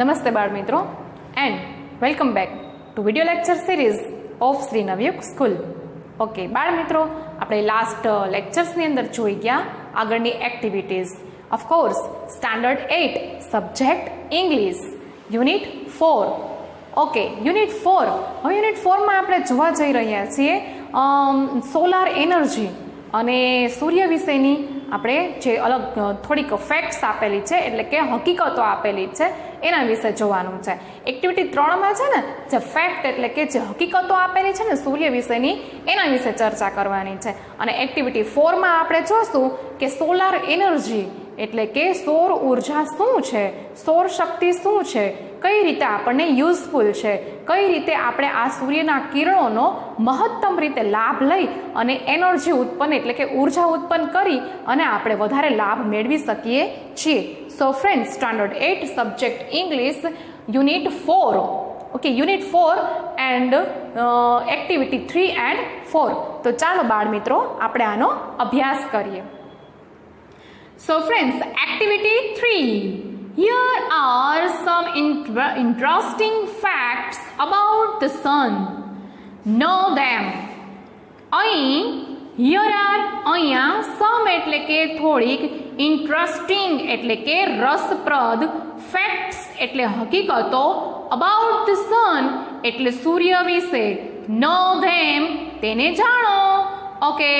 નમસ્તે બાળ મિત્રો and welcome back to video lecture series of Shri Navyug school. Okay બાળ મિત્રો, આપણે લાસ્ટ લેક્ચર્સની અંદર જોઈ ગયા આગળની activities. Of course standard 8 subject English unit 4. Okay unit 4. હવે યુનિટ 4માં આપણે જોવા જઈ રહ્યા છીએ સોલાર એનર્જી અને સૂર્ય વિશેની આપણે જે અલગ થોડીક ફેક્ટ્સ આપેલી છે, એટલે કે હકીકતો આપેલી છે, એના વિશે જોવાનું છે. એક્ટિવિટી 3માં છે ને જે ફેક્ટ એટલે કે જે હકીકતો આપેલી છે ને સૂર્ય વિશેની, એના વિશે ચર્ચા કરવાની છે. અને એક્ટિવિટી 4માં આપણે જોશું કે સોલાર એનર્જી એટલે કે સૌર ઉર્જા શું છે, સૌર શક્તિ શું છે, કઈ રીતે આપણને યુઝફુલ છે, કઈ રીતે આપણે આ સૂર્યના કિરણોનો મહત્તમ રીતે લાભ લઈ અને એનર્જી ઉત્પન્ન એટલે કે ઉર્જા ઉત્પન્ન કરી અને આપણે વધારે લાભ મેળવી શકીએ છીએ. So friend, standard 8 subject English unit 4. Okay unit 4 and activity 3 and 4. તો ચાલો બાળ મિત્રો આપણે આનો અભ્યાસ કરીએ. So friends, activity 3. Here are some interesting facts about the sun. Know them. અહીંયા some એટલે કે થોડીક, interesting એટલે કે રસપ્રદ, facts એટલે હકીકતો, about the sun એટલે સૂર્ય વિશે, know them તેને જાણો. Okay,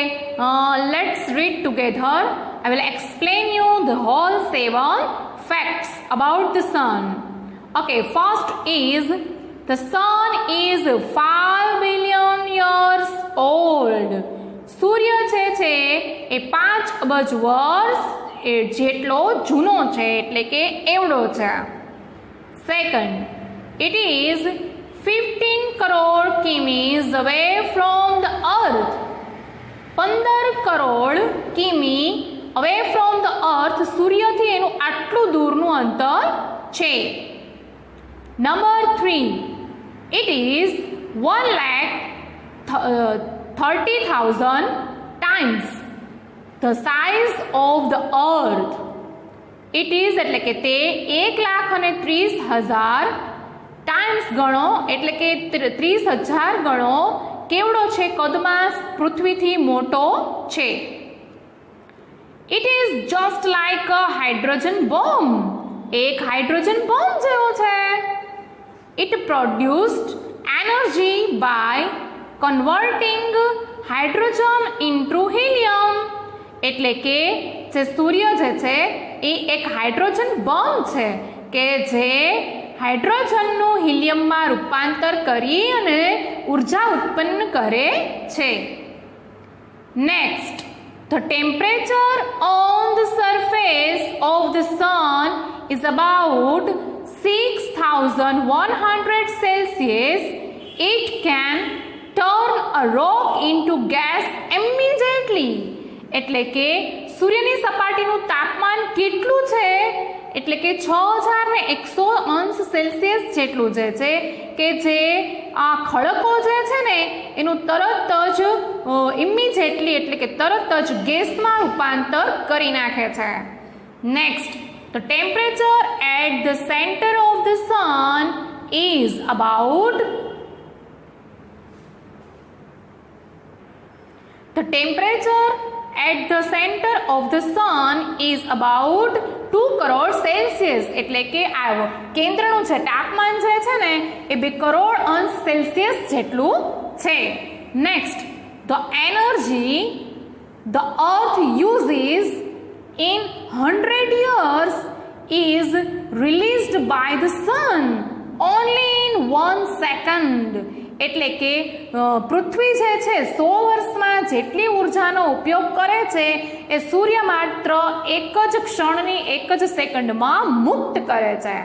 let's read together. I will explain you the whole 7 facts about the sun. Okay, first is the sun is 5 billion years old. સૂર્ય છે એ 5 અબજ વર્ષ જેટલો જૂનો છે, એટલે કે એવડો છે. Second, it is 15 crore kilometers away from the earth. 15 crore કિમી અવે ફ્રોમ ધ અર્થ, સૂર્યથી એનું આટલું દૂરનું અંતર છે. Number 3, it is 1,30,000 times the size of the earth. It is એટલે કે તે 1,30,000 ટાઈમ્સ ગણો, એટલે કે 30,000 ગણો કેવડો છે, કદમાં પૃથ્વીથી મોટો છે. It is just like a hydrogen bomb. એક હાઇડ્રોજન બોમ્બ જેવો છે. It produced energy by converting hydrogen into helium. એટલે કે જે સૂર્ય જે છે એ એક હાઇડ્રોજન બોમ્બ છે કે જે હાઇડ્રોજનનું હિલિયમમાં રૂપાંતર કરી અને ઉર્જા ઉત્પન્ન કરે છે. Next, the temperature on the surface of the sun is about 6,100 Celsius. It can turn a rock into gas immediately. એટલે કે સૂર્યની સપાટીનું તાપમાન કેટલું છે, એટલે કે 6,100 અંશ સેલ્સિયસ જેટલું જે છે કે જે આ ખડકો જે છે ને એનું તરત જ ઇમિડિયેટલી એટલે કે તરત જ ગેસમાં રૂપાંતર કરી નાખે છે. Next, the temperature at the centre of the sun is about The temperature at the center of the sun is about 2 crore Celsius. એટલે કે આ કેન્દ્રનું જે તાપમાન જે છે ને એ 2 કરોડ અંશ સેલ્સિયસ જેટલું છે. Next, the energy the earth uses in 100 years is released by the sun only in 1 second. એટલે કે પૃથ્વી જે છે 100 વર્ષમાં જેટલી ઉર્જાનો ઉપયોગ કરે છે એ સૂર્ય માત્ર એક જ ક્ષણની, એક જ સેકન્ડમાં મુક્ત કરે છે.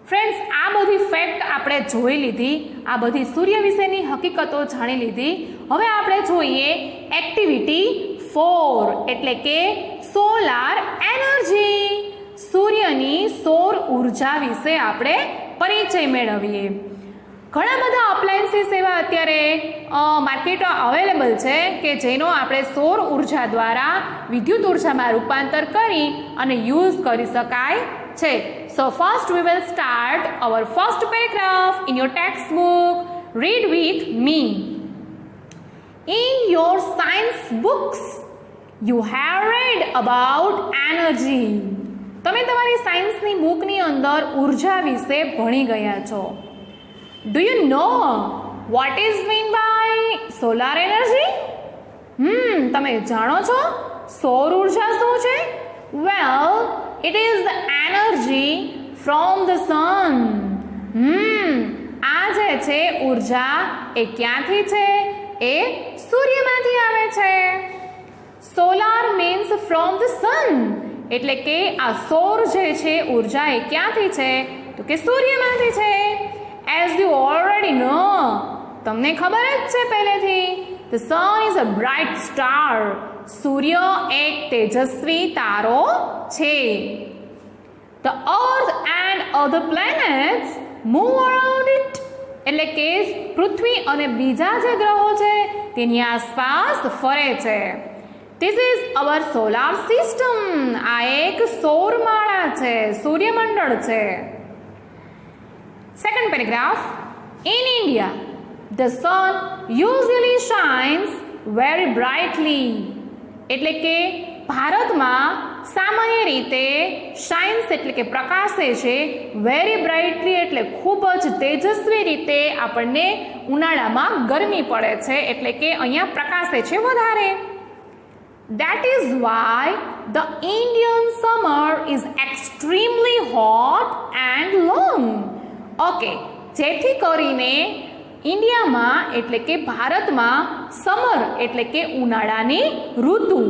ફ્રેન્ડ્સ, આ બધી ફેક્ટ આપણે જોઈ લીધી, આ બધી સૂર્ય વિશેની હકીકતો જાણી લીધી. હવે આપણે જોઈએ એક્ટિવિટી 4 એટલે કે સોલાર એનર્જી. સૂર્યની સૌર ઉર્જા વિશે આપણે પરિચય મેળવીએ. ઘણા બધા અપ્લાયન્સીસ એવા અત્યારે માર્કેટમાં અવેલેબલ છે કે જેનો આપણે સૌર ઉર્જા દ્વારા વિદ્યુત ઉર્જામાં રૂપાંતર કરી અને યુઝ કરી શકાય છે. So first we will start our first paragraph in your textbook. Read with me. In your science books, you have read about energy. તમે તમારી સાયન્સની બુકની અંદર ઉર્જા વિશે ભણી ગયા છો. Do you know what is meant by solar energy? તમે જાણો છો સૌર ઉર્જા શું છે? Well, it is the energy from the sun. આ જે છે ઉર્જા એ ક્યાંથી છે? એ સૂર્યમાંથી આવે છે. Solar means from the sun, એટલે કે આ સૌર જે છે ઉર્જા એ ક્યાંથી છે? તો કે સૂર્યમાંથી છે. એઝ યુ ઓલરેડી નો, તમને ખબર જ છે પહેલેથી. The sun is a bright star. સૂર્ય એક તેજસ્વી તારો છે. The earth and other planets move around it, એટલે કે પૃથ્વી અને બીજા જે ગ્રહો છે તેની આસપાસ ફરે છે. This is our solar system. આ એક સૌરમાળા છે, સૂર્યમંડળ છે. Second paragraph. In India, the sun usually shines very brightly. એટલે કે ભારતમાં સામાન્ય રીતે શાઇન્સ એટલે કે પ્રકાશે છે, વેરી બ્રાઇટલી એટલે ખૂબ જ તેજસ્વી રીતે આપણને ઉનાળામાં ગરમી પડે છે, એટલે કે અહીંયા પ્રકાશે છે વધારે. That is why the Indian summer is extremely hot and long. Okay, જેથી કરીને ઇન્ડિયામાં એટલે કે ભારતમાં સમર એટલે કે ઉનાળાની ઋતુ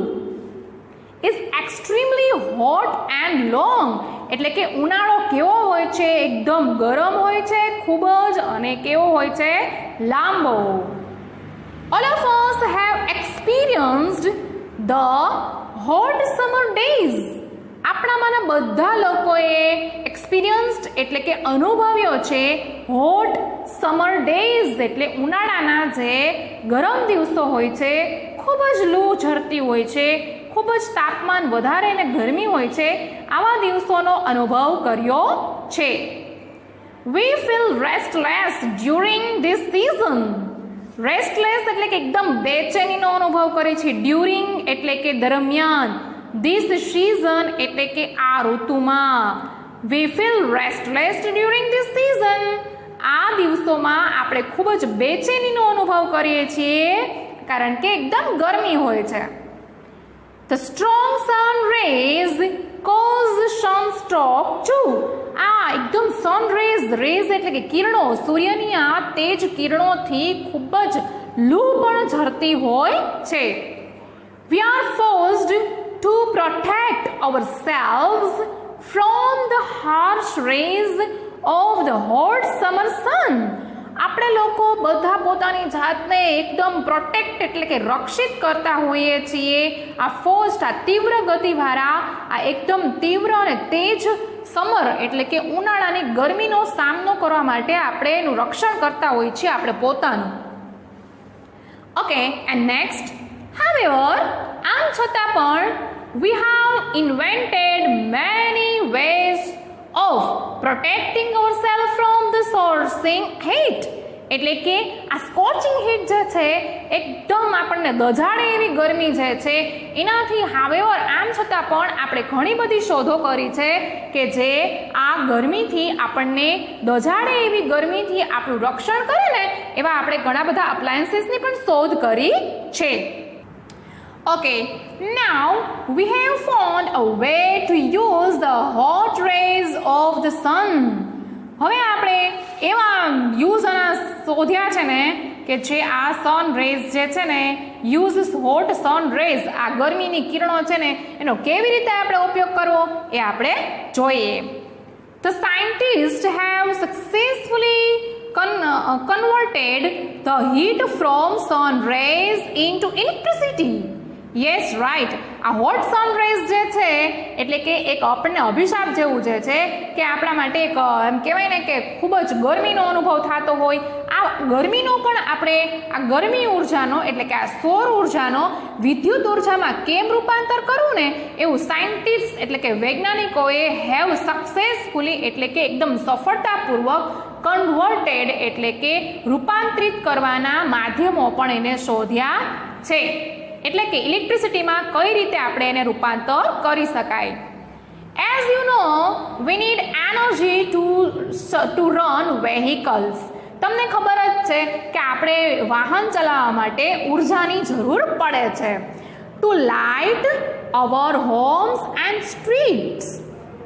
is extremely hot and long, એટલે કે ઉનાળો કેવો હોય છે? એકદમ ગરમ હોય છે ખૂબ જ, અને કેવો હોય છે? લાંબો. All of us have experienced the hot summer days. આપણામાંના બધા લોકોએ એક્સપિરિયન્સ્ડ એટલે કે અનુભવ્યો છે હોટ સમર ડેઝ, એટલે ઉનાળાના જે ગરમ દિવસો હોય છે, ખૂબ જ લૂ ઝરતી હોય છે, ખૂબ જ તાપમાન વધારે અને ગરમી હોય છે, આવા દિવસોનો અનુભવ કર્યો છે. We feel restless during this season. Restless એટલે કે એકદમ બેચેનીનો અનુભવ કરે છે. ડ્યુરિંગ એટલે કે દરમિયાન. ધીસ સિઝન એટલે કે આ ઋતુમાં. વી feel restless during this season. આ દિવસોમાં આપણે ખૂબ જ બેચેનીનો અનુભવ કરીએ છીએ, કારણ કે એકદમ ગરમી હોય છે. The strong sun rays cause sunstroke too. આ એકદમ સન રેઝ એટલે કે કિરણો, સૂર્યની આ તેજ કિરણોથી ખૂબ જ લૂ પણ ઝરતી હોય છે. We are forced to protect ourselves from the harsh rays of the hot summer sun. આપણે લોકો બધા પોતાની જાતને એકદમ પ્રોટેક્ટ એટલે કે રક્ષિત કરતા હોઈએ છીએ આ ફોર્સ્ટ, આ તીવ્ર ગતિવાળા, આ એકદમ તીવ્ર અને તેજ સમર એટલે કે ઉનાળાની ગરમીનો સામનો કરવા માટે આપણે એનું રક્ષણ કરતા હોઈએ છીએ આપણે પોતાનું. Okay, and next. હાવેવર, આમ છતાં પણ we have invented many ways of protecting ourselves from the scorching heat. એટલે કે આ સ્કોચિંગ હીટ જે છે એકદમ આપણને દઝાડે એવી ગરમી જે છે એનાથી હાવેવર આમ છતાં પણ આપણે ઘણી બધી શોધો કરી છે કે જે આ ગરમીથી આપણને દઝાડે એવી ગરમીથી આપણું રક્ષણ કરે ને એવા આપણે ઘણા બધા અપ્લાયન્સીસની પણ શોધ કરી છે. Okay, now we have found a way to use the hot rays of the sun. હવે આપણે એવા યુઝ શોધ્યા છે ને કે જે આ સન રેઝ જે છે ને યુઝ હોટ સન રેઝ, આ ગરમીની કિરણો છે ને એનો કેવી રીતે આપણે ઉપયોગ કરવો એ આપણે જોઈએ. The scientists have successfully converted the heat from sun rays into electricity. Yes right. આ હોટ સનરાઈઝ જે છે એટલે કે એક આપણને અભિશાપ જેવું જે છે કે આપણા માટે એક એમ કહેવાય ને કે ખૂબ જ ગરમીનો અનુભવ થતો હોય. આ ગરમીનો પણ આપણે આ ગરમી ઉર્જાનો એટલે કે આ સૌર ઉર્જાનો વિદ્યુત ઉર્જામાં કેમ રૂપાંતર કરવું ને એવું સાયન્ટિસ્ટ એટલે કે વૈજ્ઞાનિકોએ હેવ સક્સેસફુલી એટલે કે એકદમ સફળતાપૂર્વક કન્વર્ટેડ એટલે કે રૂપાંતરિત કરવાના માધ્યમો પણ એને શોધ્યા છે. એટલે કે ઇલેક્ટ્રિસિટીમાં કઈ રીતે આપણે એને રૂપાંતર કરી શકાય. As you know we need energy to run vehicles. તમને ખબર જ છે કે આપણે વાહન ચલાવવા માટે ઉર્જાની જરૂર પડે છે. To light our homes and streets,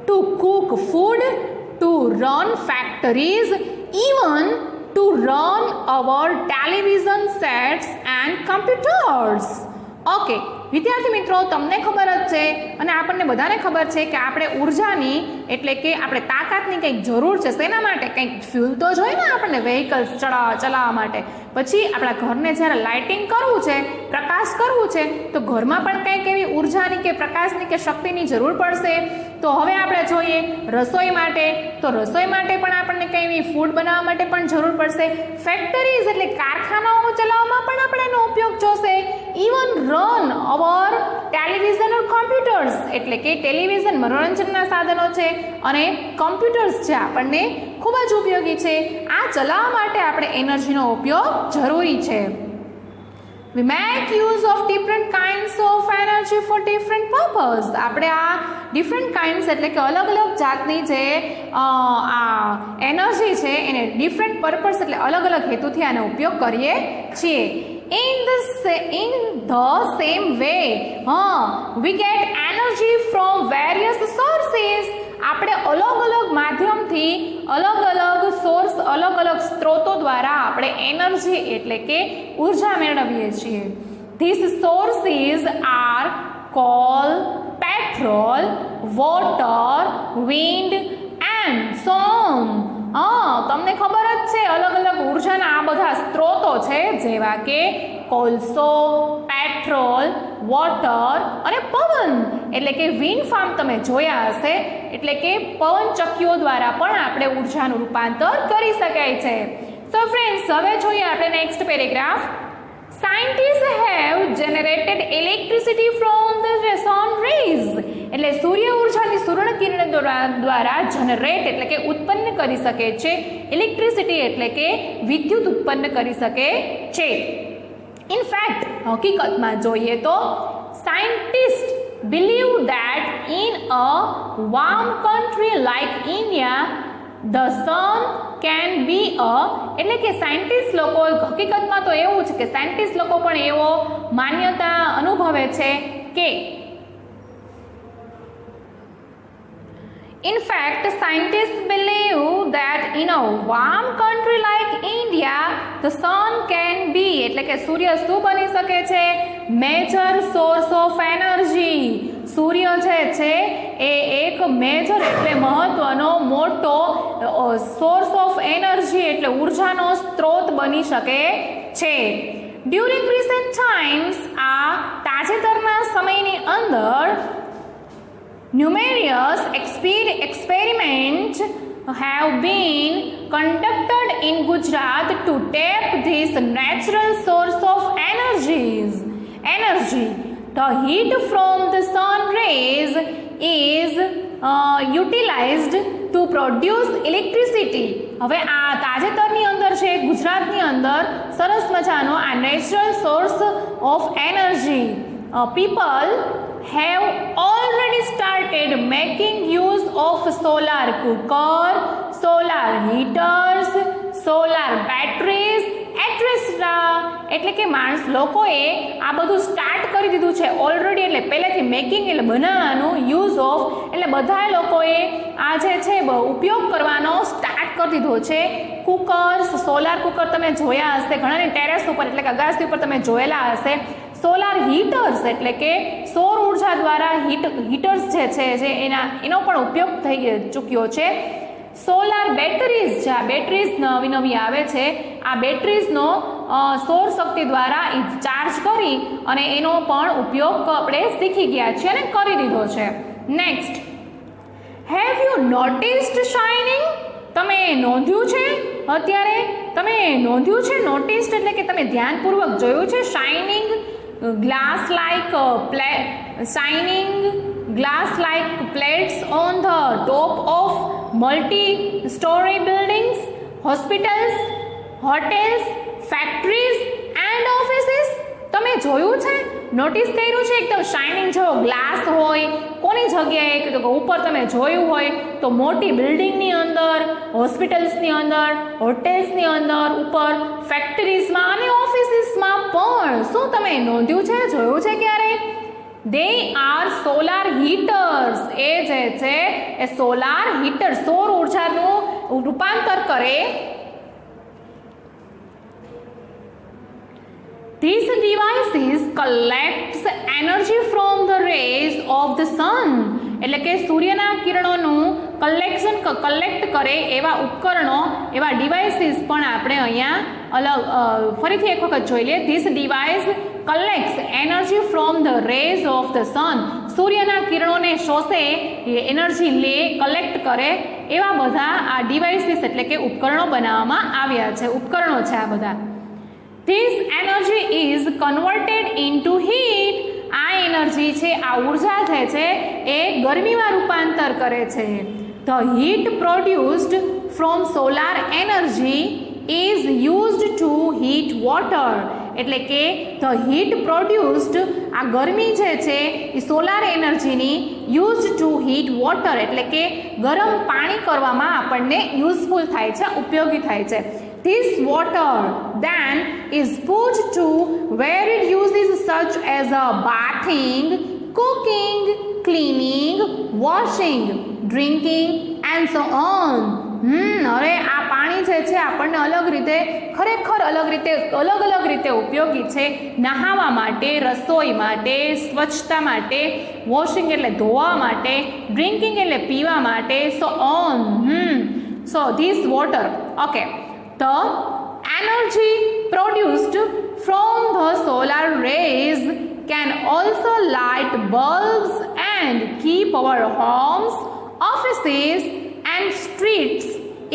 to cook food, to run factories, even to run our television sets and computers. Okay વિદ્યાર્થી મિત્રો, તમને ખબર જ છે અને આપણને બધાને ખબર છે કે આપણે ઉર્જાની એટલે કે આપણે તાકાતની કંઈક જરૂર છે. શેના માટે? કંઈક ફ્યુલ તો જોઈએ ને આપણને વેહિકલ્સ ચલાવવા માટે. પછી આપણા ઘરને જ્યારે લાઇટિંગ કરવું છે, પ્રકાશ કરવું છે, તો ઘરમાં પણ કંઈક એવી ઉર્જાની કે પ્રકાશની કે શક્તિની જરૂર પડશે. તો હવે આપણે જોઈએ રસોઈ માટે, તો રસોઈ માટે પણ આપણને કંઈ એવી ફૂડ બનાવવા માટે પણ જરૂર પડશે. ફેક્ટરીઝ એટલે કારખાનાઓ ચલાવવામાં પણ આપણે એનો ઉપયોગ જોશે. Even run our television or computers એટલે કે ટેલિવિઝન મનોરંજનના સાધનો છે અને કોમ્પ્યુટર્સ જે આપણને ખૂબ જ ઉપયોગી છે. આ ચલાવવા માટે આપણે એનર્જીનો ઉપયોગ જરૂરી છે. We make use of different kinds of energy for different purpose. આપણે આ different kinds એટલે કે અલગ અલગ જાતની જે આ એનર્જી છે એને different purpose એટલે અલગ અલગ હેતુથી આનો ઉપયોગ કરીએ છીએ. In the same way, we get energy from various sources. આપણે અલગ અલગ માધ્યમથી અલગ અલગ સોર્સ અલગ અલગ સ્ત્રોતો દ્વારા આપણે એનર્જી એટલે કે ઉર્જા મેળવીએ છીએ. These sources are coal, petrol, water, wind and sun. તમને ખબર જ છે અલગ અલગ ઉર્જાના આ બધા સ્ત્રોતો છે જેવા કે કોલસો, પેટ્રોલ, વોટર અને પવન એટલે કે વિન્ડ ફાર્મ તમે જોયા હશે. એટલે કે પવન ચક્કીઓ દ્વારા પણ આપણે ઉર્જાનું રૂપાંતર કરી શકાય છે. સો ફ્રેન્ડ્સ, હવે જોઈએ આપણે next paragraph. Scientists have generated electricity from the sun rays. એટલે સૂર્ય ઉર્જાની કિરણ દ્વારા જનરેટ એટલે કે ઉત્પન્ન કરી શકે છે. ઇલેક્ટ્રિસિટી એટલે કે વિદ્યુત ઉત્પન્ન કરી શકે છે. ઇન ફેક્ટ હકીકતમાં જોઈએ તો scientist believe that in a warm country like India the sun can be a એટલે કે સાયન્ટિસ્ટ લોકો હકીકતમાં તો એવું છે કે સાયન્ટિસ્ટ લોકો પણ એવો માન્યતા અનુભવે છે કે in fact scientists believe that in a warm country like India the sun can be એટલે કે સૂર્ય શું બની શકે છે? Major source of energy. સૂર્ય જે છે એ એક મેજર એટલે મહત્વનો મોટો સોર્સ ઓફ એનર્જી એટલે ઉર્જાનો સ્ત્રોત બની શકે છે. ડ્યુરિંગ રિસેન્ટ ટાઈમ્સ આ તાજેતરના સમયની અંદર numerous experiments have been conducted in Gujarat to tap this natural source of energy. The heat from the sun rays is utilized to produce electricity. હવે આ તાજેતરની અંદર છે ગુજરાતની અંદર સરસ મજાનો આ natural source of energy people have already started making use of solar cooker, solar heaters, solar batteries, etc. એટલે કે લોકોએ આ બધું સ્ટાર્ટ કરી દીધું છે ઓલરેડી. એટલે પહેલેથી મેકિંગ એટલે બનાવવાનું, યુઝ ઓફ એટલે બધા લોકોએ આ જે છે ઉપયોગ કરવાનો સ્ટાર્ટ કરી દીધો છે. કુકર્સ, સોલાર કુકર તમે જોયા હશે ઘણાની ટેરેસ ઉપર એટલે કે અગાસી ઉપર તમે જોયેલા હશે. સોલાર હીટર્સ એટલે કે સૌર ઉર્જા દ્વારા હીટર્સ જે છે જે એનો પણ ઉપયોગ થઈ ચૂક્યો છે. સોલાર બેટરીઝ છે, આ બેટરીઝ નવી નવી આવે છે, આ બેટરીઝનો સૌર શક્તિ દ્વારા ચાર્જ કરી અને એનો પણ ઉપયોગ આપણે શીખી ગયા છીએ અને કરી દીધો છે. Next, have you noticed shining? તમે નોંધ્યું છે? અત્યારે તમે નોંધ્યું છે? નોટિસ્ડ એટલે કે તમે ધ્યાનપૂર્વક જોયું છે? Shining glass like plates on the top of multi-story buildings, hospitals, hotels, factories and offices. તમે જોયું છે? નોટિસ કર્યું છે? એકદમ શાઇનિંગ જેવો ગ્લાસ હોય કોની જગ્યાએ કે ઉપર તમે જોયું હોય તો મોટી બિલ્ડિંગની અંદર, હોસ્પિટલ્સની અંદર, હોટેલ્સની અંદર, ઉપર ફેક્ટરીઝમાં અને ઓફિસીસમાં પણ. શું તમે નોંધ્યું છે? જોયું છે ક્યારે? They are solar heaters. એ જે છે એ સોલાર હીટર, સૌર ઉર્જાનું રૂપાંતર કરે. These devices collects energy from the rays of the sun. એટલે કે સૂર્યના કિરણોનું કલેક્ટ કરે એવા ઉપકરણો, એવા ડિવાઇસીસ પણ આપણે અહીંયા ફરીથી એક વખત જોઈ લઈએ. This device collects energy from the rays of the sun. સૂર્યના કિરણોને શોષે, એનર્જી લે, કલેક્ટ કરે એવા બધા આ ડિવાઇસીસ એટલે કે ઉપકરણો બનાવવામાં આવ્યા છે, ઉપકરણો છે આ બધા. This energy is converted into heat. આ એનર્જી છે, આ ઉર્જા જે છે એ ગરમીમાં રૂપાંતર કરે છે. The heat produced from solar energy is used to heat water. એટલે કે the heat produced, આ ગરમી જે છે એ સોલાર એનર્જીની used to heat water એટલે કે ગરમ પાણી કરવામાં આપણને યુઝફુલ થાય છે, ઉપયોગી થાય છે. This water then is put to varied uses such as bathing, cooking, cleaning, washing, drinking and so on. હવે આ પાણી જે છે આપણને ખરેખર અલગ રીતે ઉપયોગી છે. નહાવા માટે, રસોઈ માટે, સ્વચ્છતા માટે, વોશિંગ એટલે ધોવા માટે, ડ્રિંકિંગ એટલે પીવા માટે, so on. So this water, okay. The energy produced from the solar rays can also light bulbs and keep our homes, offices and streets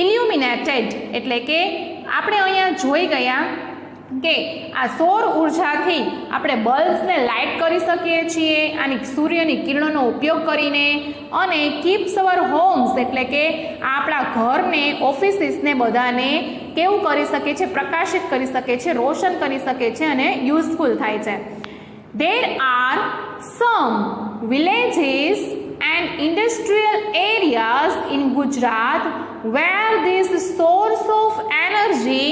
illuminated. એટલે કે આપણે અહીંયા જોઈ ગયા કે આ સૌર ઉર્જાથી આપણે બલ્બ્સને લાઇટ કરી શકીએ છીએ આની સૂર્યની કિરણોનો ઉપયોગ કરીને, અને કીપ્સ અવર હોમ્સ એટલે કે આપણા ઘરને, ઓફિસીસને બધાને કેવું કરી શકે છે? પ્રકાશિત કરી શકે છે, રોશન કરી શકે છે અને યુઝફુલ થાય છે. There are some villages and industrial areas in Gujarat where this source of energy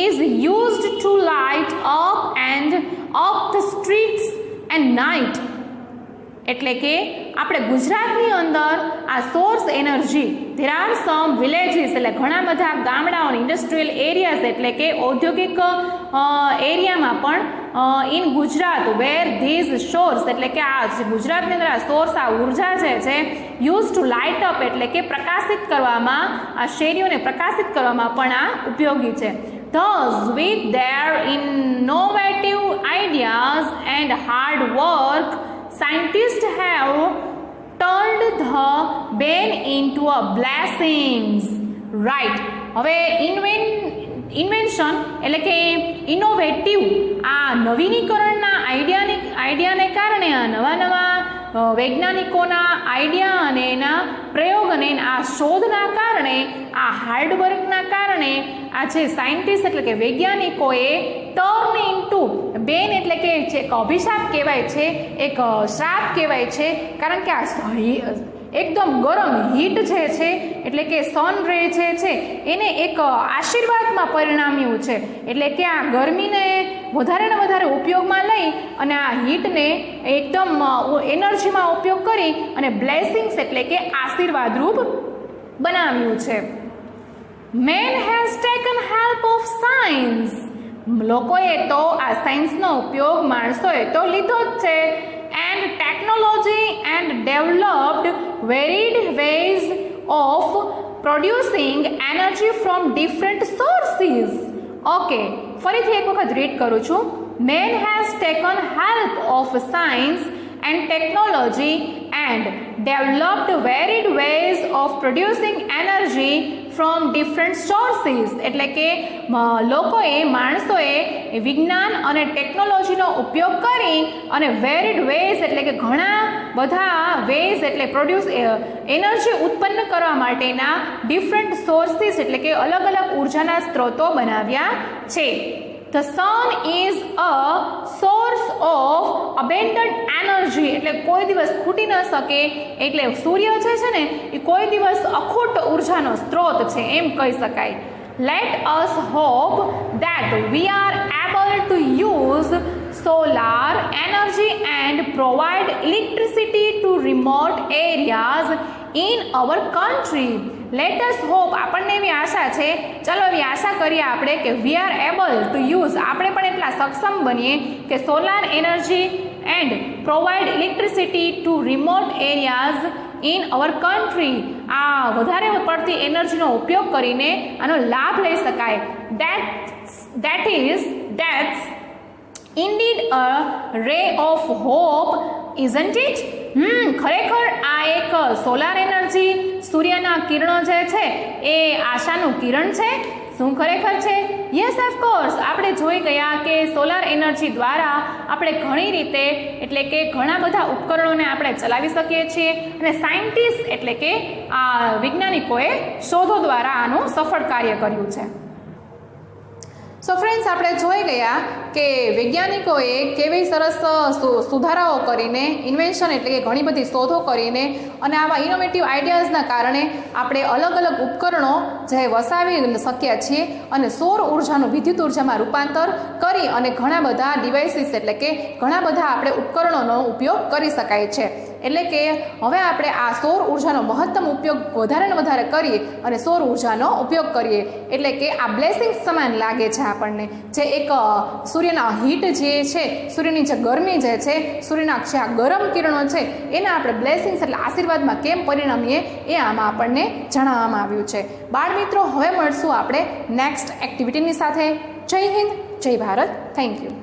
is used to light up the streets and night. એટલે કે આપણે ગુજરાતની અંદર આ source energy, there are some villages એટલે ઘણા બધા ગામડાઓ, ઇન્ડસ્ટ્રીયલ એરિયાઝ એટલે કે ઔદ્યોગિક એરિયામાં પણ in Gujarat where these source એટલે કે આ ગુજરાતની અંદર આ સોર્સ, આ ઉર્જા જે છે યુઝ ટુ લાઇટ અપ એટલે કે પ્રકાશિત કરવામાં, આ શેરીઓને પ્રકાશિત કરવામાં પણ આ ઉપયોગી છે. Thus, with their innovative ideas and hard work, scientists have turned the bane into a blessings. Right. હવે ઇન્વેન્શન એટલે કે ઇનોવેટિવ, આ નવીનીકરણના આઈડિયાને કારણે, આ નવા વૈજ્ઞાનિકોના આઈડિયા અને એના પ્રયોગ અને આ શોધના કારણે, આ હાર્ડવર્કના કારણે આ જે સાયન્ટિસ્ટ એટલે કે વૈજ્ઞાનિકોએ ટર્ન ઇન્ટુ, બેન એટલે કે એક અભિશાપ કહેવાય છે, એક શ્રાપ કહેવાય છે, કારણ કે આ એકદમ ગરમ હીટ જે છે એટલે કે સન રે જે છે એને એક આશીર્વાદમાં પરિણામ્યું છે. એટલે કે આ ગરમીને વધારે ને વધારે ઉપયોગમાં લઈ અને આ હીટને એકદમ એનર્જીમાં ઉપયોગ કરી અને બ્લેસિંગ્સ એટલે કે આશીર્વાદરૂપ બનાવ્યું છે. Main has taken help of science. લોકોએ તો આ સાયન્સનો ઉપયોગ, માણસોએ તો લીધો જ છે. And technology and developed varied ways of producing energy from different sources. Okay, ફરીથી એક વખત રીડ કરું છું. Man has taken help of science and technology and developed varied ways of producing energy from different sources. એટલે કે લોકોએ માણસોએ વિજ્ઞાન અને ટેકનોલોજીનો ઉપયોગ કરી અને વેરિડ વેઝ એટલે કે ઘણા બધા વેઝ એટલે પ્રોડ્યુસ એનર્જી ઉત્પન્ન કરવા માટેના ડિફરન્ટ સોર્સિસ એટલે કે અલગ અલગ ઉર્જાના સ્ત્રોતો બનાવ્યા છે. The sun is a source of abundant energy. એટલે કોઈ દિવસ ખૂટી ન શકે, એટલે સૂર્ય જે છે ને એ કોઈ દિવસ અખૂટ ઉર્જાનો સ્ત્રોત છે એમ કહી શકાય. Let us hope that we are able to use solar energy and provide electricity to remote areas in our country. Let us hope, આપણને એવી આશા છે, ચલો એવી આશા કરીએ આપણે કે we are able to use, આપણે પણ એટલા સક્ષમ બનીએ કે solar energy and provide electricity to remote areas in our country. આ વધારે પડતી એનર્જીનો ઉપયોગ કરીને આનો લાભ લઈ શકાય. That's indeed a ray of hope, isn't it? ખરેખર આ એક સોલાર એનર્જી, સૂર્યના કિરણો જે છે એ આશાનું કિરણ છે. શું ખરેખર છે? Yes of course. આપણે જોઈ ગયા કે સોલાર એનર્જી દ્વારા આપણે ઘણી રીતે એટલે કે ઘણા બધા ઉપકરણોને આપણે ચલાવી શકીએ છીએ અને સાયન્ટિસ્ટ એટલે કે આ વૈજ્ઞાનિકોએ શોધો દ્વારા આનું સફળ કાર્ય કર્યું છે. સો ફ્રેન્ડ્સ, આપણે જોઈ ગયા કે વૈજ્ઞાનિકોએ કેવી સરસ સુધારાઓ કરીને, ઇન્વેન્શન એટલે કે ઘણી બધી શોધો કરીને અને આવા ઇનોવેટિવ આઈડિયાઝના કારણે આપણે અલગ અલગ ઉપકરણો જે વસાવી શક્યા છીએ અને સૌર ઉર્જાનું વિદ્યુત ઉર્જામાં રૂપાંતર કરી અને ઘણા બધા ડિવાઇસીસ એટલે કે ઘણા બધા આપણે ઉપકરણોનો ઉપયોગ કરી શકાય છે. એટલે કે હવે આપણે આ સૌર ઉર્જાનો મહત્તમ ઉપયોગ વધારે ને વધારે કરીએ અને સૌર ઉર્જાનો ઉપયોગ કરીએ એટલે કે આ બ્લેસિંગ સમાન લાગે છે આપણને. જે એક સૂર્યના હીટ જે છે, સૂર્યની જે ગરમી જે છે, સૂર્યના જે આ ગરમ કિરણો છે એના આપણે બ્લેસિંગ્સ એટલે આશીર્વાદમાં કેમ પરિણમીએ એ આમાં આપણને જણાવવામાં આવ્યું છે. બાળ મિત્રો, હવે મળશું આપણે નેક્સ્ટ એક્ટિવિટીની સાથે. જય હિન્દ, જય ભારત. Thank you.